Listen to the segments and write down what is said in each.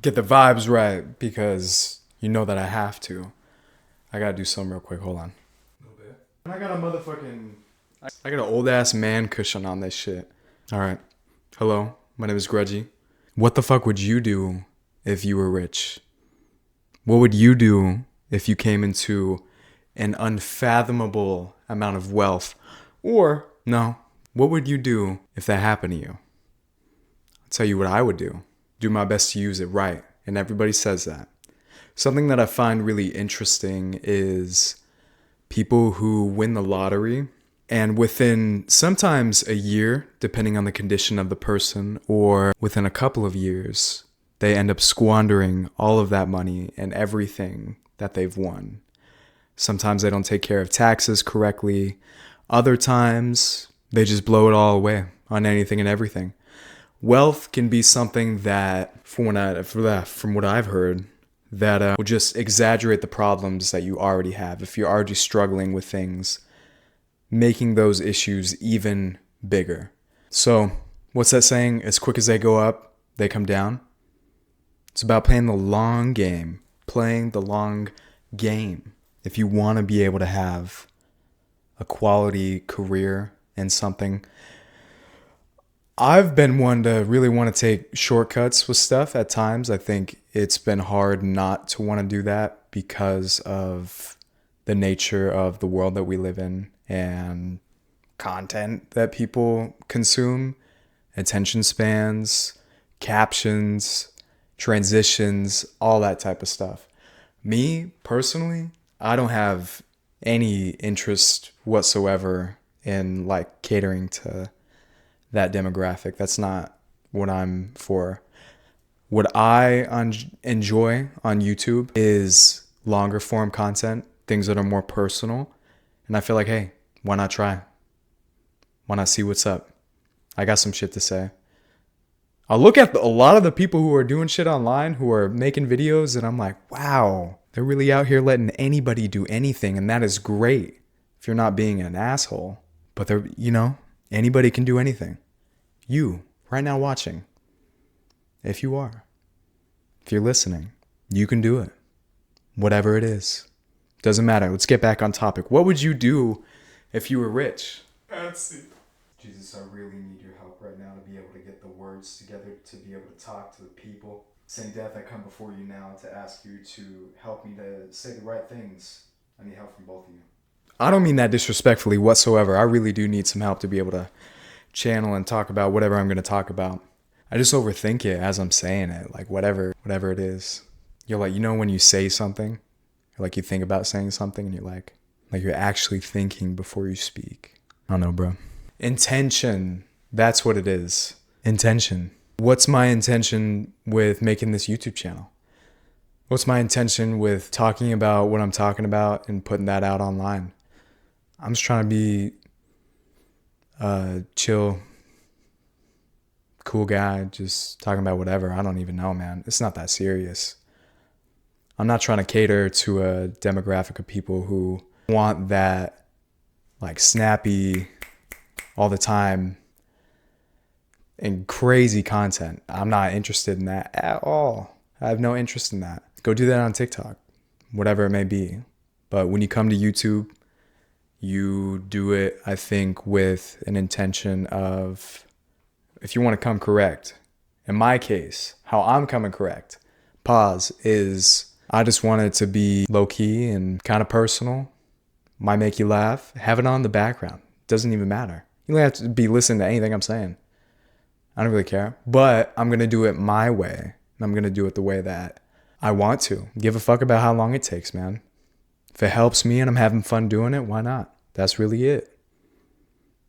get the vibes right because you know that I have to. I gotta do something real quick. Hold on. A little bit. And I got a motherfucking. I got an old ass man cushion on this shit. Alright. Hello. My name is Grudgy. What the fuck would you do if you were rich? What would you do if you came into an unfathomable amount of wealth? Or, no, what would you do if that happened to you? I'll tell you what I would do. Do my best to use it right. And everybody says that. Something that I find really interesting is people who win the lottery and within sometimes a year, depending on the condition of the person, or within a couple of years, they end up squandering all of that money and everything that they've won. Sometimes they don't take care of taxes correctly. Other times, they just blow it all away on anything and everything. Wealth can be something that, from what I've heard, that will just exaggerate the problems that you already have. If you're already struggling with things, making those issues even bigger. So, what's that saying? As quick as they go up, they come down. It's about playing the long game. Playing the long game. If you want to be able to have a quality career in something. I've been one to really want to take shortcuts with stuff at times. I think it's been hard not to want to do that because of the nature of the world that we live in and content that people consume, attention spans, captions, transitions, all that type of stuff. Me, personally, I don't have any interest whatsoever in like catering to that demographic. That's not what I'm for. What I enjoy on YouTube is longer form content, things that are more personal. And I feel like, hey, why not try? Why not see what's up? I got some shit to say. I look at a lot of the people who are doing shit online, who are making videos, and I'm like, wow, they're really out here letting anybody do anything. And that is great if you're not being an asshole. But they're, anybody can do anything. You, right now watching, if you are, if you're listening, you can do it. Whatever it is. Doesn't matter. Let's get back on topic. What would you do if you were rich? Fancy. Jesus, I really need your help right now to be able to get the words together, to be able to talk to the people. Saint Death, I come before you now to ask you to help me to say the right things. I need help from both of you. I don't mean that disrespectfully whatsoever. I really do need some help to be able to channel and talk about whatever I'm going to talk about. I just overthink it as I'm saying it, like whatever it is. You're like, when you say something, like you think about saying something and you're like you're actually thinking before you speak. I don't know, bro. Intention. That's what it is. Intention. What's my intention with making this YouTube channel? What's my intention with talking about what I'm talking about and putting that out online? I'm just trying to be chill, cool guy, just talking about whatever. I don't even know, man. It's not that serious. I'm not trying to cater to a demographic of people who want that like snappy all the time and crazy content. I'm not interested in that at all. I have no interest in that. Go do that on TikTok, whatever it may be. But when you come to YouTube, you do it, I think, with an intention of, if you want to come correct. In my case, how I'm coming correct, is I just want it to be low-key and kind of personal. Might make you laugh. Have it on the background. Doesn't even matter. You don't have to be listening to anything I'm saying. I don't really care. But I'm going to do it my way. And I'm going to do it the way that I want to. Give a fuck about how long it takes, man. If it helps me and I'm having fun doing it, why not? That's really it.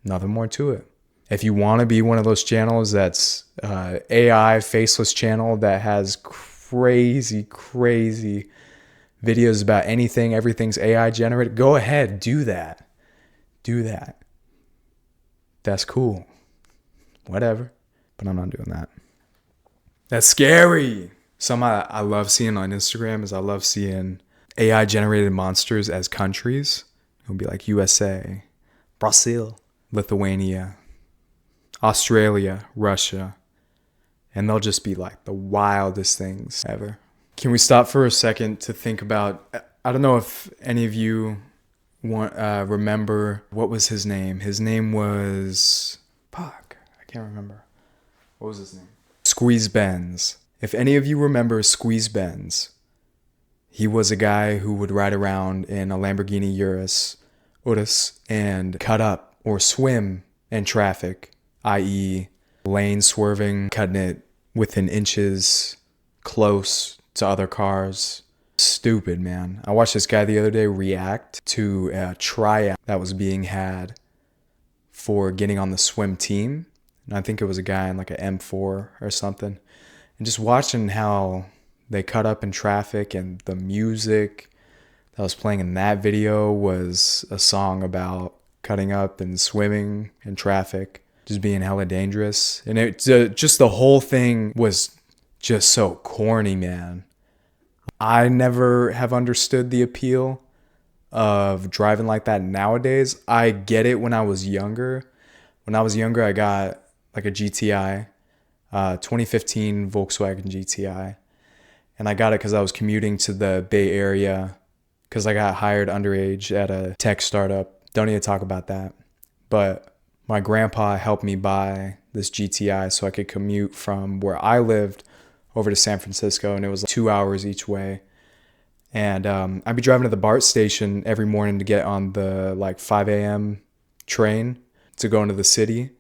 Nothing more to it. If you want to be one of those channels that's AI faceless channel that has crazy videos about anything, everything's AI generated, go ahead, do that. That's cool. Whatever. But I'm not doing that. That's scary. Some I love seeing on Instagram is I love seeing AI generated monsters as countries. It'll be like USA, Brazil, Lithuania, Australia, Russia, And they'll just be like the wildest things ever. Can we stop for a second to think about, I don't know if any of you remember, what was his name? His name was, fuck, I can't remember. What was his name? Squeeze Benz. If any of you remember Squeeze Benz, he was a guy who would ride around in a Lamborghini Urus and cut up or swim in traffic, i.e. lane swerving, cutting it within inches close to other cars. Stupid, man. I watched this guy the other day react to a tryout that was being had for getting on the swim team. And I think it was a guy in like an M4 or something. And just watching how they cut up in traffic, and the music that was playing in that video was a song about cutting up and swimming in traffic, just being hella dangerous. And it just the whole thing was just so corny, man. I never have understood the appeal of driving like that nowadays. I get it when I was younger. When I was younger, I got like a GTI, 2015 Volkswagen GTI. And I got it because I was commuting to the Bay Area because I got hired underage at a tech startup. Don't need to talk about that. But my grandpa helped me buy this GTI so I could commute from where I lived over to San Francisco, and it was like 2 hours each way. And I'd be driving to the BART station every morning to get on the like 5 a.m. train to go into the city.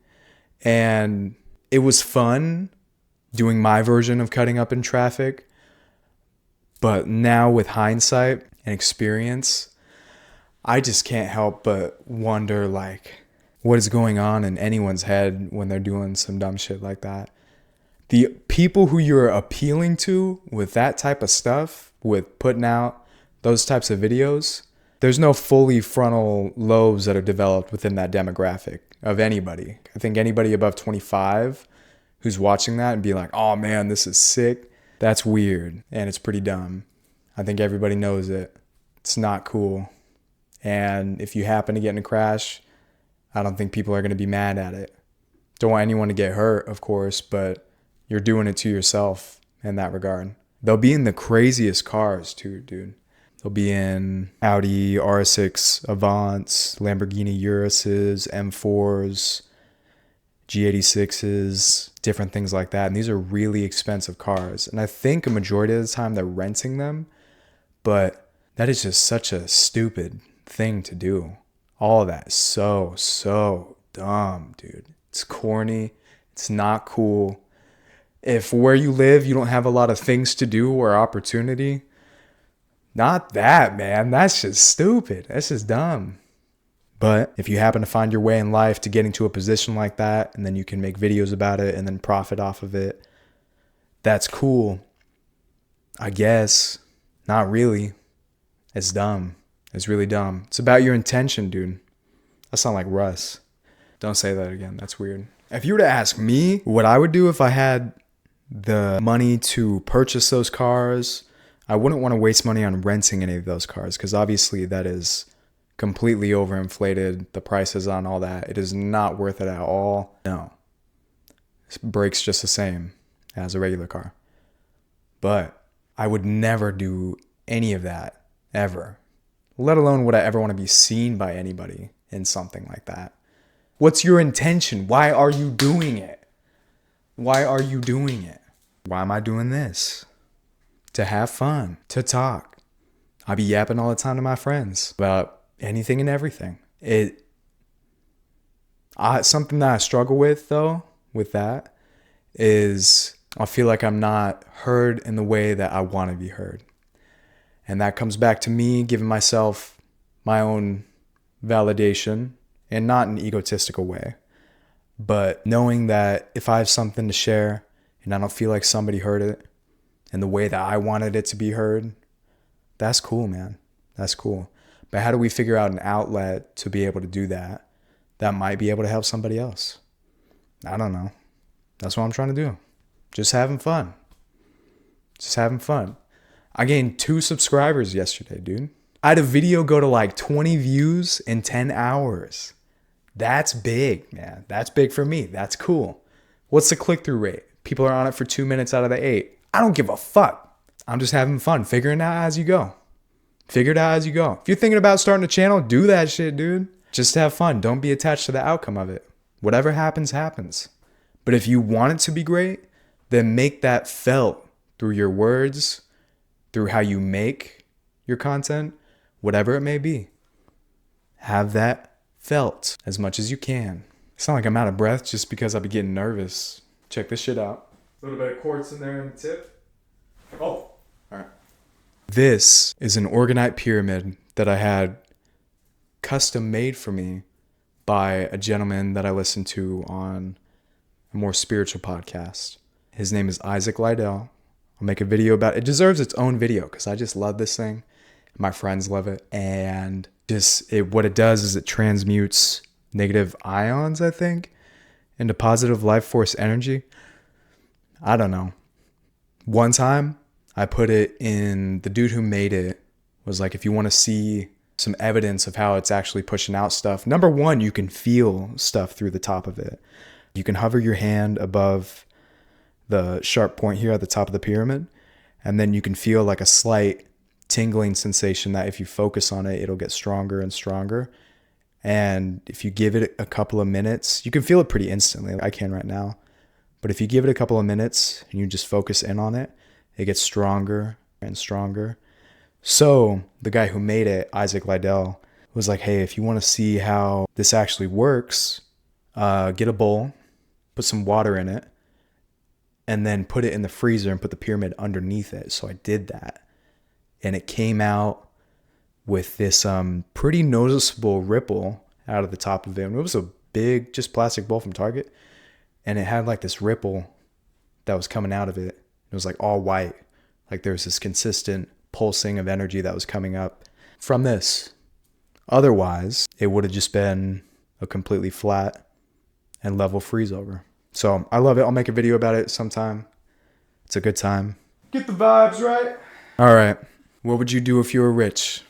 And it was fun doing my version of cutting up in traffic. But now with hindsight and experience, I just can't help but wonder like what is going on in anyone's head when they're doing some dumb shit like that. The people who you're appealing to with that type of stuff, with putting out those types of videos, there's no fully frontal lobes that are developed within that demographic of anybody. I think anybody above 25 who's watching that and be like, oh man, this is sick, that's weird and it's pretty dumb. I think everybody knows it. It's not cool. And if you happen to get in a crash, I don't think people are going to be mad at it. Don't want anyone to get hurt, of course, but you're doing it to yourself in that regard. They'll be in the craziest cars too, dude. They'll be in Audi R6 Avants, Lamborghini Uruses, M4s, G86s, different things like that. And these are really expensive cars. And I think a majority of the time they're renting them, but that is just such a stupid thing to do. All of that is so dumb, dude. It's corny. It's not cool. If where you live, you don't have a lot of things to do or opportunity, not that, man. That's just stupid. That's just dumb. But if you happen to find your way in life to getting to a position like that, and then you can make videos about it and then profit off of it, that's cool. I guess. Not really. It's dumb. It's really dumb. It's about your intention, dude. That sounds like Russ. Don't say that again. That's weird. If you were to ask me what I would do if I had the money to purchase those cars, I wouldn't want to waste money on renting any of those cars because obviously that is completely overinflated. The prices on all that, it is not worth it at all. No. It breaks just the same as a regular car. But I would never do any of that ever. Let alone would I ever want to be seen by anybody in something like that. What's your intention? Why are you doing it? Why are you doing it? Why am I doing this? To have fun, to talk. I be yapping all the time to my friends about anything and everything. Something that I struggle with though, with that, is I feel like I'm not heard in the way that I want to be heard. And that comes back to me giving myself my own validation, and not in an egotistical way, but knowing that if I have something to share and I don't feel like somebody heard it in the way that I wanted it to be heard, that's cool, man. That's cool. But how do we figure out an outlet to be able to do that that might be able to help somebody else? I don't know. That's what I'm trying to do. Just having fun. Just having fun. I gained 2 subscribers yesterday, dude. I had a video go to like 20 views in 10 hours. That's big, man. That's big for me. That's cool. What's the click-through rate? People are on it for 2 minutes out of the 8. I don't give a fuck. I'm just having fun, figuring it out as you go. Figure it out as you go. If you're thinking about starting a channel, do that shit, dude. Just have fun. Don't be attached to the outcome of it. Whatever happens, happens. But if you want it to be great, then make that felt through your words, through how you make your content, whatever it may be. Have that felt as much as you can. It's not like I'm out of breath just because I'll be getting nervous. Check this shit out. A little bit of quartz in there in the tip. Oh, all right. This is an orgonite pyramid that I had custom made for me by a gentleman that I listened to on a more spiritual podcast. His name is Isaac Lydell. I'll make a video about it. It deserves its own video because I just love this thing. My friends love it. And what it does is it transmutes negative ions, I think, into positive life force energy. I don't know. One time I put it in, the dude who made it was like, if you want to see some evidence of how it's actually pushing out stuff, number one, you can feel stuff through the top of it. You can hover your hand above the sharp point here at the top of the pyramid, and then you can feel like a slight tingling sensation that if you focus on it, it'll get stronger and stronger. And if you give it a couple of minutes, you can feel it pretty instantly. I can right now. But if you give it a couple of minutes and you just focus in on it, it gets stronger and stronger. So the guy who made it, Isaac Lydell, was like, hey, if you want to see how this actually works, get a bowl, put some water in it, and then put it in the freezer and put the pyramid underneath it. So I did that. And it came out with this pretty noticeable ripple out of the top of it. And it was a big, just plastic bowl from Target. And it had like this ripple that was coming out of it. It was like all white. Like there was this consistent pulsing of energy that was coming up from this. Otherwise, it would have just been a completely flat and level freeze over. So I love it. I'll make a video about it sometime. It's a good time. Get the vibes right. All right. What would you do if you were rich?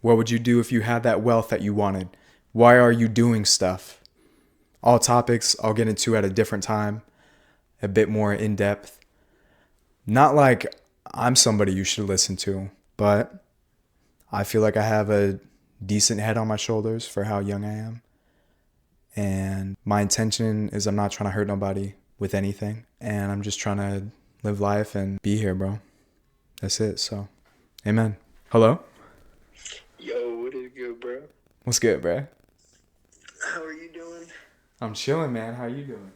What would you do if you had that wealth that you wanted? Why are you doing stuff? All topics I'll get into at a different time, a bit more in depth. Not like I'm somebody you should listen to, but I feel like I have a decent head on my shoulders for how young I am. And my intention is I'm not trying to hurt nobody with anything. And I'm just trying to live life and be here, bro. That's it. So, amen. Hello? Yo, what is good, bro? What's good, bro? How are you doing? I'm chilling, man. How you doing?